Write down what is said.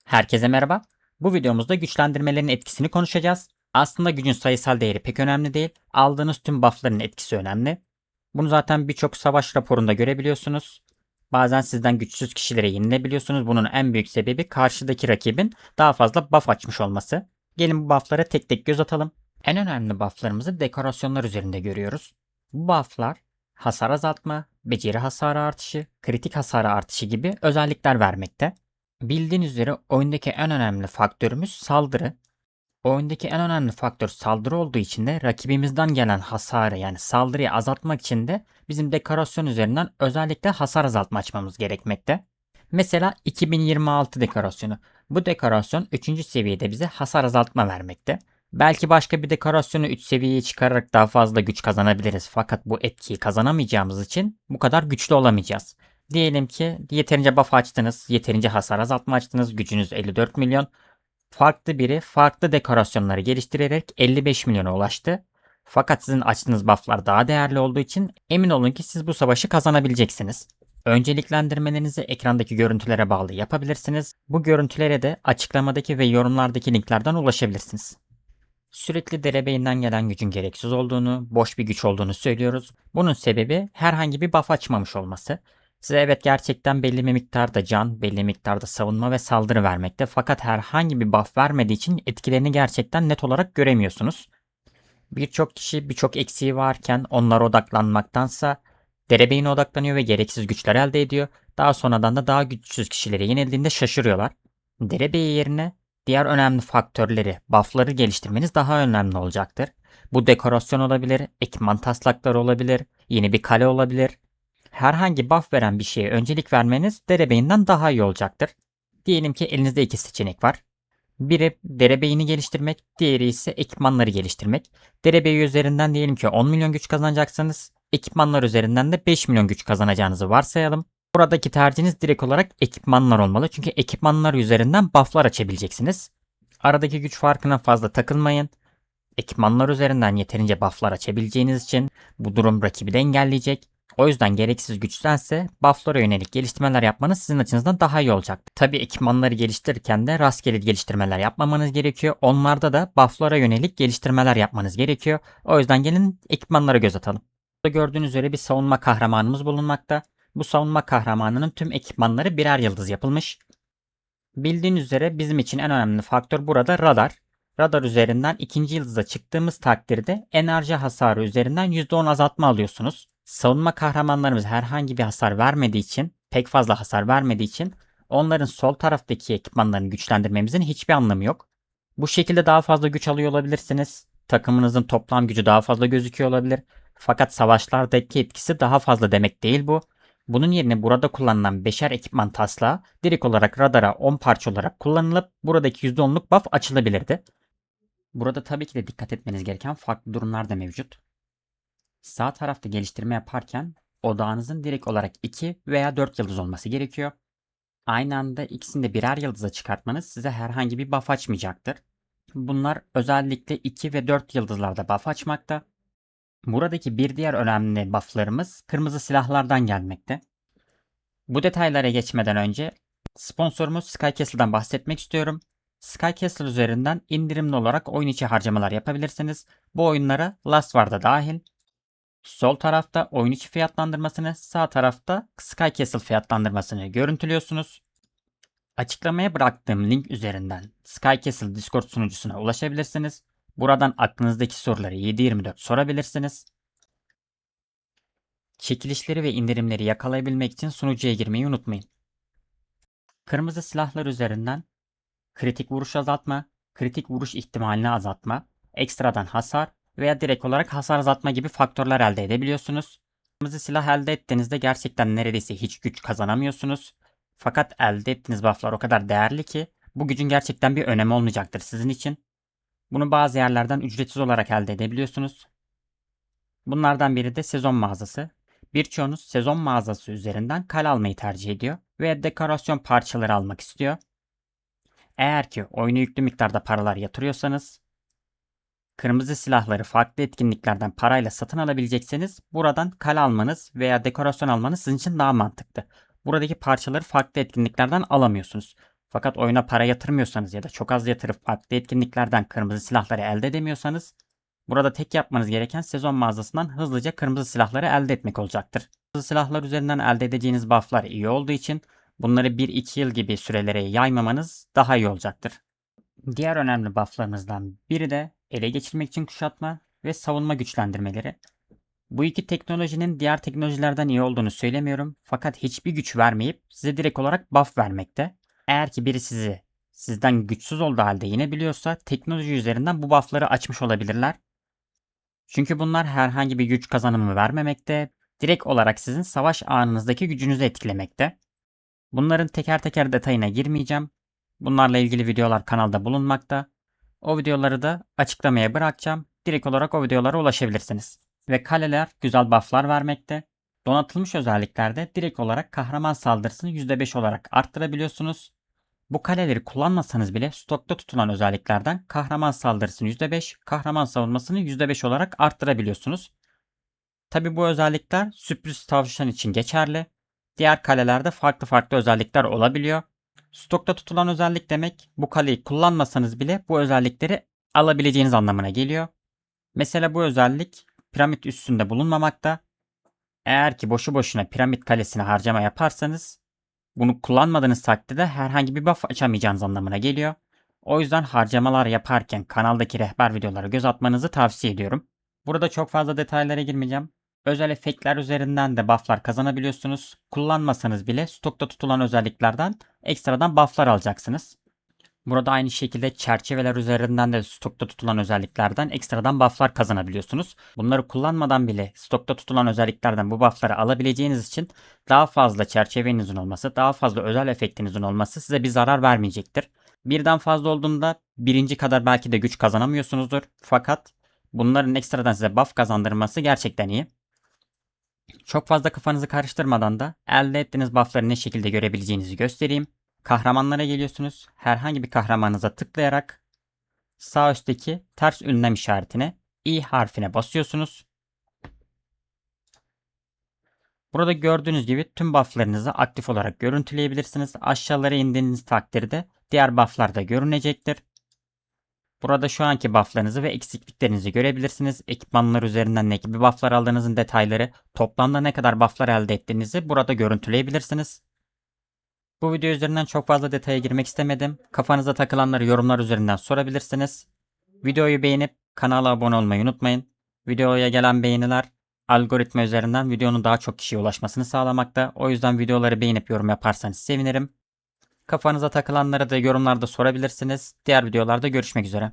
Herkese merhaba. Bu videomuzda güçlendirmelerin etkisini konuşacağız. Aslında gücün sayısal değeri pek önemli değil. Aldığınız tüm buffların etkisi önemli. Bunu zaten birçok savaş raporunda görebiliyorsunuz. Bazen sizden güçsüz kişilere yenilebiliyorsunuz. Bunun en büyük sebebi karşıdaki rakibin daha fazla buff açmış olması. Gelin bu bufflara tek tek göz atalım. En önemli bufflarımızı dekorasyonlar üzerinde görüyoruz. Bu bufflar hasar azaltma, beceri hasarı artışı, kritik hasarı artışı gibi özellikler vermekte. Bildiğiniz üzere oyundaki en önemli faktörümüz saldırı. Oyundaki en önemli faktör saldırı olduğu için de rakibimizden gelen hasarı yani saldırıyı azaltmak için de bizim dekorasyon üzerinden özellikle hasar azaltma açmamız gerekmekte. Mesela 2026 dekorasyonu. Bu dekorasyon 3. seviyede bize hasar azaltma vermekte. Belki başka bir dekorasyonu 3 seviyeye çıkararak daha fazla güç kazanabiliriz. Fakat bu etkiyi kazanamayacağımız için bu kadar güçlü olamayacağız. Diyelim ki yeterince buff açtınız, yeterince hasar azaltma açtınız, gücünüz 54 milyon. Farklı biri farklı dekorasyonları geliştirerek 55 milyona ulaştı. Fakat sizin açtığınız bufflar daha değerli olduğu için emin olun ki siz bu savaşı kazanabileceksiniz. Önceliklendirmelerinizi ekrandaki görüntülere bağlı yapabilirsiniz. Bu görüntülere de açıklamadaki ve yorumlardaki linklerden ulaşabilirsiniz. Sürekli derebeyinden gelen gücün gereksiz olduğunu, boş bir güç olduğunu söylüyoruz. Bunun sebebi herhangi bir buff açmamış olması. Size evet gerçekten belli bir miktarda can, belli miktarda savunma ve saldırı vermekte fakat herhangi bir buff vermediği için etkilerini gerçekten net olarak göremiyorsunuz. Birçok kişi birçok eksiği varken onlara odaklanmaktansa derebeyine odaklanıyor ve gereksiz güçler elde ediyor. Daha sonradan da daha güçsüz kişilere yenildiğinde şaşırıyorlar. Derebeyi yerine diğer önemli faktörleri, buff'ları geliştirmeniz daha önemli olacaktır. Bu dekorasyon olabilir, ekipman taslakları olabilir, yeni bir kale olabilir. Herhangi buff veren bir şeye öncelik vermeniz derebeyinden daha iyi olacaktır. Diyelim ki elinizde iki seçenek var. Biri derebeyini geliştirmek, diğeri ise ekipmanları geliştirmek. Derebeyi üzerinden diyelim ki 10 milyon güç kazanacaksınız. Ekipmanlar üzerinden de 5 milyon güç kazanacağınızı varsayalım. Buradaki tercihiniz direkt olarak ekipmanlar olmalı. Çünkü ekipmanlar üzerinden bufflar açabileceksiniz. Aradaki güç farkına fazla takılmayın. Ekipmanlar üzerinden yeterince bufflar açabileceğiniz için bu durum rakibi de engelleyecek. O yüzden gereksiz güçtense bufflara yönelik geliştirmeler yapmanız sizin açınızdan daha iyi olacaktır. Tabi ekipmanları geliştirirken de rastgele geliştirmeler yapmamanız gerekiyor. Onlarda da bufflara yönelik geliştirmeler yapmanız gerekiyor. O yüzden gelin ekipmanlara göz atalım. Burada gördüğünüz üzere bir savunma kahramanımız bulunmakta. Bu savunma kahramanının tüm ekipmanları birer yıldız yapılmış. Bildiğiniz üzere bizim için en önemli faktör burada radar. Radar üzerinden ikinci yıldıza çıktığımız takdirde enerji hasarı üzerinden %10 azaltma alıyorsunuz. Savunma kahramanlarımız herhangi bir hasar vermediği için, pek fazla hasar vermediği için onların sol taraftaki ekipmanlarını güçlendirmemizin hiçbir anlamı yok. Bu şekilde daha fazla güç alıyor olabilirsiniz. Takımınızın toplam gücü daha fazla gözüküyor olabilir. Fakat savaşlardaki etkisi daha fazla demek değil bu. Bunun yerine burada kullanılan beşer ekipman taslağı direkt olarak radara 10 parça olarak kullanılıp buradaki %10'luk buff açılabilirdi. Burada tabii ki de dikkat etmeniz gereken farklı durumlar da mevcut. Sağ tarafta geliştirme yaparken odağınızın direkt olarak 2 veya 4 yıldız olması gerekiyor. Aynı anda ikisini de birer yıldıza çıkartmanız size herhangi bir buff açmayacaktır. Bunlar özellikle 2 ve 4 yıldızlarda buff açmakta. Buradaki bir diğer önemli bufflarımız kırmızı silahlardan gelmekte. Bu detaylara geçmeden önce sponsorumuz SkyCastle'dan bahsetmek istiyorum. SkyCastle üzerinden indirimli olarak oyun içi harcamalar yapabilirsiniz. Bu oyunlara Last War'da dahil. Sol tarafta oyun içi fiyatlandırmasını, sağ tarafta SkyCastle fiyatlandırmasını görüntülüyorsunuz. Açıklamaya bıraktığım link üzerinden SkyCastle Discord sunucusuna ulaşabilirsiniz. Buradan aklınızdaki soruları 7/24 sorabilirsiniz. Çekilişleri ve indirimleri yakalayabilmek için sunucuya girmeyi unutmayın. Kırmızı silahlar üzerinden kritik vuruş azaltma, kritik vuruş ihtimalini azaltma, ekstradan hasar veya direkt olarak hasar azaltma gibi faktörler elde edebiliyorsunuz. Kırmızı silah elde ettiğinizde gerçekten neredeyse hiç güç kazanamıyorsunuz. Fakat elde ettiğiniz bufflar o kadar değerli ki bu gücün gerçekten bir önemi olmayacaktır sizin için. Bunu bazı yerlerden ücretsiz olarak elde edebiliyorsunuz. Bunlardan biri de sezon mağazası. Birçoğunuz sezon mağazası üzerinden kale almayı tercih ediyor ve dekorasyon parçaları almak istiyor. Eğer ki oyuna yüklü miktarda paralar yatırıyorsanız, kırmızı silahları farklı etkinliklerden parayla satın alabilecekseniz buradan kale almanız veya dekorasyon almanız sizin için daha mantıklı. Buradaki parçaları farklı etkinliklerden alamıyorsunuz. Fakat oyuna para yatırmıyorsanız ya da çok az yatırıp farklı etkinliklerden kırmızı silahları elde edemiyorsanız burada tek yapmanız gereken sezon mağazasından hızlıca kırmızı silahları elde etmek olacaktır. Kırmızı silahlar üzerinden elde edeceğiniz bufflar iyi olduğu için bunları 1-2 yıl gibi sürelere yaymamanız daha iyi olacaktır. Diğer önemli bufflarımızdan biri de ele geçirmek için kuşatma ve savunma güçlendirmeleri. Bu iki teknolojinin diğer teknolojilerden iyi olduğunu söylemiyorum. Fakat hiçbir güç vermeyip size direkt olarak buff vermekte. Eğer ki biri sizden güçsüz olduğu halde yenebiliyorsa teknoloji üzerinden bu buffları açmış olabilirler. Çünkü bunlar herhangi bir güç kazanımı vermemekte, direkt olarak sizin savaş anınızdaki gücünüzü etkilemekte. Bunların teker teker detayına girmeyeceğim. Bunlarla ilgili videolar kanalda bulunmakta. O videoları da açıklamaya bırakacağım. Direkt olarak o videolara ulaşabilirsiniz. Ve kaleler güzel bufflar vermekte. Donatılmış özelliklerde direkt olarak kahraman saldırısını %5 olarak arttırabiliyorsunuz. Bu kaleleri kullanmasanız bile stokta tutulan özelliklerden kahraman saldırısını %5, kahraman savunmasını %5 olarak arttırabiliyorsunuz. Tabi bu özellikler sürpriz tavşan için geçerli. Diğer kalelerde farklı özellikler olabiliyor. Stokta tutulan özellik demek bu kaleyi kullanmasanız bile bu özellikleri alabileceğiniz anlamına geliyor. Mesela bu özellik piramit üstünde bulunmamakta. Eğer ki boşu boşuna piramit kalesine harcama yaparsanız bunu kullanmadığınız takdirde herhangi bir buff açamayacağınız anlamına geliyor. O yüzden harcamalar yaparken kanaldaki rehber videolara göz atmanızı tavsiye ediyorum. Burada çok fazla detaylara girmeyeceğim. Özel efektler üzerinden de bufflar kazanabiliyorsunuz. Kullanmasanız bile stokta tutulan özelliklerden ekstradan bufflar alacaksınız. Burada aynı şekilde çerçeveler üzerinden de stokta tutulan özelliklerden ekstradan bufflar kazanabiliyorsunuz. Bunları kullanmadan bile stokta tutulan özelliklerden bu buffları alabileceğiniz için daha fazla çerçevenizin olması, daha fazla özel efektinizin olması size bir zarar vermeyecektir. Birden fazla olduğunda birinci kadar belki de güç kazanamıyorsunuzdur. Fakat bunların ekstradan size buff kazandırması gerçekten iyi. Çok fazla kafanızı karıştırmadan da elde ettiğiniz buffları ne şekilde görebileceğinizi göstereyim. Kahramanlara geliyorsunuz. Herhangi bir kahramanınıza tıklayarak sağ üstteki ters ünlem işaretine i harfine basıyorsunuz. Burada gördüğünüz gibi tüm bufflarınızı aktif olarak görüntüleyebilirsiniz. Aşağılara indiğiniz takdirde diğer bufflar da görünecektir. Burada şu anki bufflarınızı ve eksikliklerinizi görebilirsiniz. Ekipmanlar üzerinden ne gibi bufflar aldığınızın detayları, toplamda ne kadar bufflar elde ettiğinizi burada görüntüleyebilirsiniz. Bu video üzerinden çok fazla detaya girmek istemedim. Kafanıza takılanları yorumlar üzerinden sorabilirsiniz. Videoyu beğenip kanala abone olmayı unutmayın. Videoya gelen beğeniler algoritma üzerinden videonun daha çok kişiye ulaşmasını sağlamakta. O yüzden videoları beğenip yorum yaparsanız sevinirim. Kafanıza takılanları da yorumlarda sorabilirsiniz. Diğer videolarda görüşmek üzere.